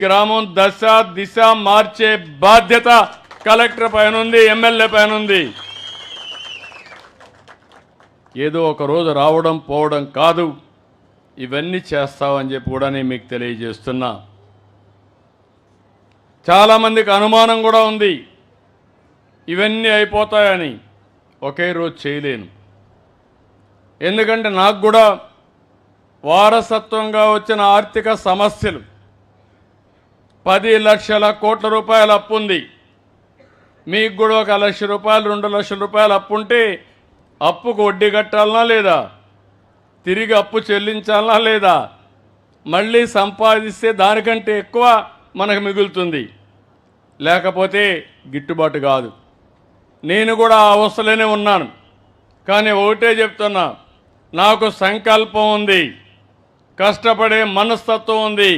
గ్రామం దశ దిశ మార్చే బాధ్యత కలెక్టర్ పైన ఉంది, ఎమ్మెల్యే పైన ఉంది. ఏదో ఒక రోజు రావడం పోవడం కాదు, ఇవన్నీ చేస్తామని చెప్పి కూడా నేను మీకు తెలియజేస్తున్నా. చాలామందికి అనుమానం కూడా ఉంది ఇవన్నీ అయిపోతాయని. ఒకే రోజు చేయలేను, ఎందుకంటే నాకు కూడా వారసత్వంగా వచ్చిన ఆర్థిక సమస్యలు 10 లక్షల కోట్ల రూపాయల అప్పు ఉంది. మీకు కూడా 1 లక్ష రూపాయలు 2 లక్షల రూపాయలు అప్పు ఉంటే అప్పుకు వడ్డీ కట్టాలనా లేదా, తిరిగి అప్పు చెల్లించాలనా లేదా, మళ్ళీ సంపాదిస్తే దానికంటే ఎక్కువ మనకు మిగులుతుంది, లేకపోతే గిట్టుబాటు కాదు. నేను కూడా ఆ అవస్థలోనే ఉన్నాను. కానీ ఒకటే చెప్తున్నా, నాకు సంకల్పం ఉంది, కష్టపడే మనస్తత్వం ఉంది,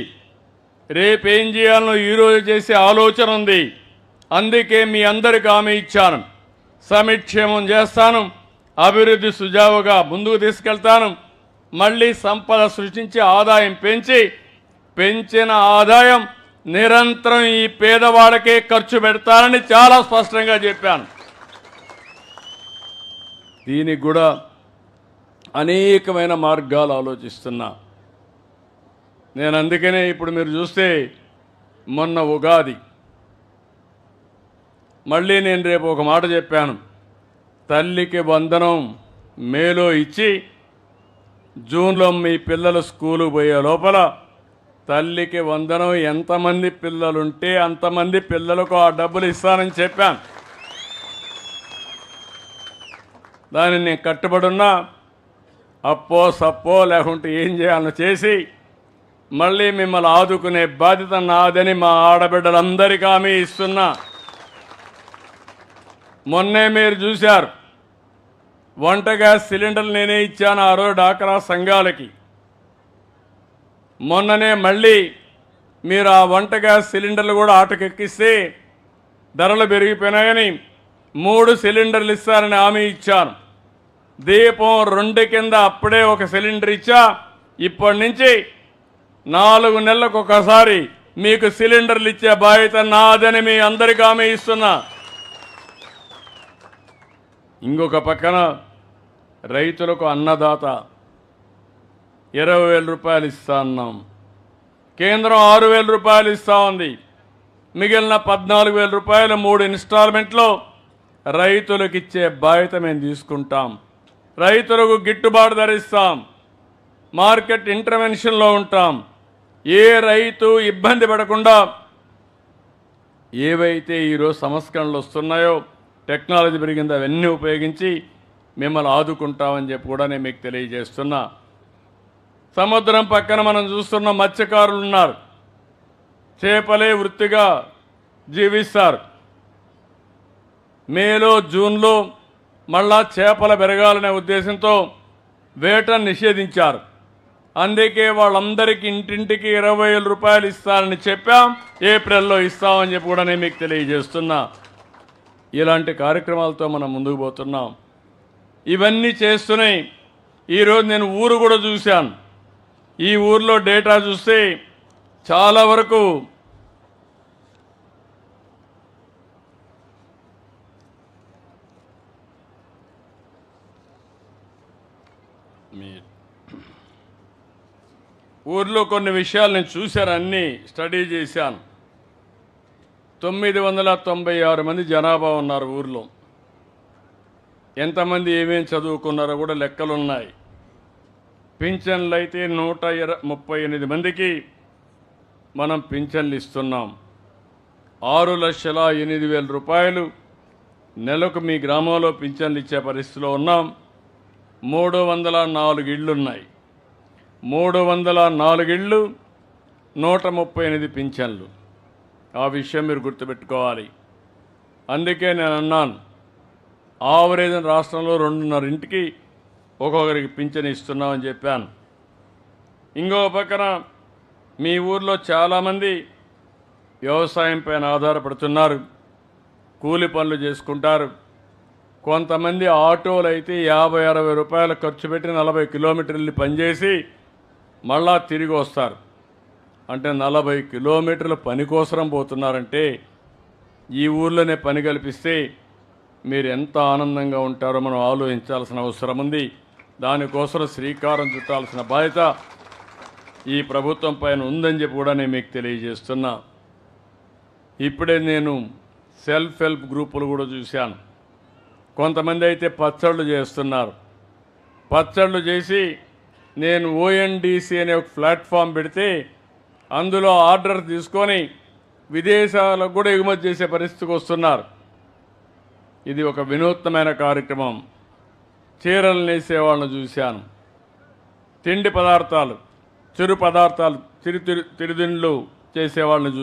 రేపేం చేయాలనో ఈరోజు చేసే ఆలోచన ఉంది. అందుకే మీ అందరికి హామీ ఇచ్చాను, సమిక్షేమం చేస్తాను, అభివృద్ధి సుజావుగా ముందుకు తీసుకెళ్తాను, మళ్ళీ సంపద సృష్టించి ఆదాయం పెంచిన ఆదాయం నిరంతరం ఈ పేదవాళ్ళకే ఖర్చు పెడతానని చాలా స్పష్టంగా చెప్పాను. దీనికి కూడా అనేకమైన మార్గాలు ఆలోచిస్తున్నా నేను. అందుకనే ఇప్పుడు మీరు చూస్తే మొన్న ఉగాది, మళ్ళీ నేను రేపు ఒక మాట చెప్పాను, తల్లికి వందనం మేలో ఇచ్చి జూన్లో మీ పిల్లలు స్కూలుకు పోయే లోపల తల్లికి వందనం ఎంతమంది పిల్లలుంటే అంతమంది పిల్లలకు ఆ డబ్బులు ఇస్తానని చెప్పాను. దాన్ని నేను కట్టుబడున్నా, అప్పో సప్పో లేకుంటే ఏం చేయాలో చేసి మళ్ళీ మిమ్మల్ని ఆదుకునే బాధ్యత నాదని మా ఆడబిడ్డలందరికీ హామీ ఇస్తున్నా. మొన్నే మీరు చూశారు, వంట గ్యాస్ సిలిండర్లు నేనే ఇచ్చాను ఆ రోజు డాక్రా సంఘాలకి. మొన్ననే మళ్ళీ మీరు ఆ వంట గ్యాస్ సిలిండర్లు కూడా ఆటకెక్కిస్తే ధరలు పెరిగిపోయినాయని 3 సిలిండర్లు ఇస్తారని హామీ ఇచ్చాను. దీపం 2 కింద అప్పుడే 1 సిలిండర్ ఇచ్చా. ఇప్పటి నుంచి 4 నెలలకు ఒకసారి మీకు సిలిండర్లు ఇచ్చే బాధ్యత నాదని మీ అందరికీ హామీ ఇస్తున్నా. ఇంకొక పక్కన రైతులకు అన్నదాత 20,000 రూపాయలు ఇస్తా అన్నాం. కేంద్రం 6,000 రూపాయలు ఇస్తా ఉంది. మిగిలిన 14,000 రూపాయలు 3 ఇన్స్టాల్మెంట్లో రైతులకు ఇచ్చే బాధ్యత మేము తీసుకుంటాం. రైతులకు గిట్టుబాటు ధర ఇస్తాం, మార్కెట్ ఇంటర్వెన్షన్లో ఉంటాం. ఏ రైతు ఇబ్బంది పడకుండా ఏవైతే ఈరోజు సంస్కరణలు వస్తున్నాయో, టెక్నాలజీ పెరిగిందో అవన్నీ ఉపయోగించి మిమ్మల్ని ఆదుకుంటామని చెప్పి కూడా నేను మీకు తెలియజేస్తున్నా. సముద్రం పక్కన మనం చూస్తున్న మత్స్యకారులు ఉన్నారు, చేపలే వృత్తిగా జీవిస్తారు. మేలో జూన్లో మళ్ళా చేపలు పెరగాలనే ఉద్దేశంతో వేటను నిషేధించారు. అందుకే వాళ్ళందరికీ ఇంటింటికి 20,000 రూపాయలు ఇస్తారని చెప్పాం. ఏప్రిల్లో ఇస్తామని చెప్పి కూడా నేను మీకు తెలియజేస్తున్నా. ఇలాంటి కార్యక్రమాలతో మనం ముందుకు పోతున్నాం. ఇవన్నీ చేస్తూనే ఈరోజు నేను ఊరు కూడా చూశాను. ఈ ఊర్లో డేటా చూస్తే చాలా వరకు ఊర్లో కొన్ని విషయాలు నేను చూశాను, అన్నీ స్టడీ చేశాను. 996 మంది జనాభా ఉన్నారు ఊర్లో. ఎంతమంది ఏమేమి చదువుకున్నారో కూడా లెక్కలున్నాయి. పింఛన్లు అయితే 138 మందికి మనం పింఛన్లు ఇస్తున్నాం. 6,08,000 రూపాయలు నెలకు మీ గ్రామంలో పింఛన్లు ఇచ్చే పరిస్థితిలో ఉన్నాం. 304 ఇళ్ళున్నాయి. 304 ఇళ్ళు, 138 పింఛన్లు. ఆ విషయం మీరు గుర్తుపెట్టుకోవాలి. అందుకే నేను అన్నాను, ఆవరేజ్ రాష్ట్రంలో 2.5 ఇంటికి ఒక్కొక్కరికి పింఛన్ ఇస్తున్నామని చెప్పాను. ఇంకో పక్కన మీ ఊర్లో చాలామంది వ్యవసాయం పైన ఆధారపడుతున్నారు, కూలి పనులు చేసుకుంటారు. కొంతమంది ఆటోలు అయితే 50-60 రూపాయలు ఖర్చు పెట్టి 40 కిలోమీటర్లు పనిచేసి మళ్ళా తిరిగి వస్తారు. అంటే 40 కిలోమీటర్ల పని కోసం పోతున్నారంటే ఈ ఊర్లోనే పని కల్పిస్తే మీరు ఎంత ఆనందంగా ఉంటారో మనం ఆలోచించాల్సిన అవసరం ఉంది. దానికోసం శ్రీకారం చుట్టాల్సిన బాధ్యత ఈ ప్రభుత్వం పైన ఉందని చెప్పి కూడా నేను మీకు తెలియజేస్తున్నా. ఇప్పుడే నేను సెల్ఫ్ హెల్ప్ గ్రూపులు కూడా చూశాను. కొంతమంది అయితే పచ్చళ్ళు చేస్తున్నారు. పచ్చళ్ళు చేసి నేను ఓఎన్డీసీ అనే ఒక ప్లాట్ఫామ్ పెడితే అందులో ఆర్డర్ తీసుకొని విదేశాలకు కూడా ఎగుమతి చేసే పరిస్థితికి వస్తున్నారు. ఇది ఒక వినూత్నమైన కార్యక్రమం. చీరలు నేసే వాళ్ళని చూశాను. తిండి పదార్థాలు, చిరు పదార్థాలు, చిరుతిండ్లు చేసేవాళ్ళని